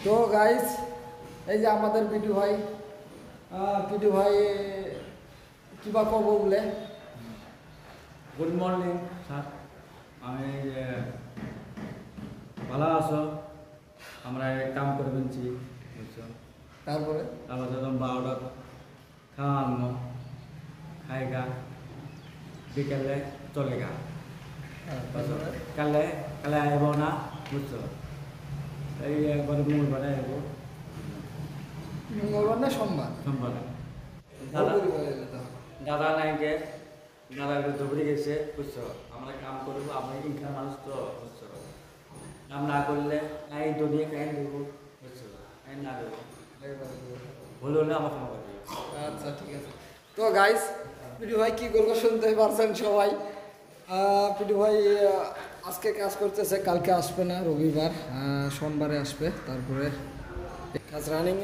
তো গাইস এই যে আমাদের পিটু ভাই কিবা কব বলে। গুড মর্নিং স্যার, আমি ভালো আছো? আমরা কাম করে পেয়েছি বুঝছো। তারপরে যখন 12টা খাওয়া আনবো, খাইগা বিকেলে চলে গা। কালে কালে আইব না বুঝছো, এই একবার মঙ্গলবারে আইব। মঙ্গলবার না সোমবার? সোমবারে দাদা নাইকে দাদা ধরে গেছে বুঝছো। আমরা কাম করবো, আমরা ইনকাম মানুষ তো বুঝছো। কাম না করলে এই দুনিয়া কাহিনী দেবো বুঝছো, না দেবো ভুল হলে আমার ক্ষমা করবে। আচ্ছা ঠিক আছে। তো গাইস পিটু ভাই কি করবো শুনতে পারছেন সবাই। পিটু ভাই আজকে কাজ করতেছে, কালকে আসবে না, রবিবার সোমবারে আসবে। তারপরে কাজ রানিং।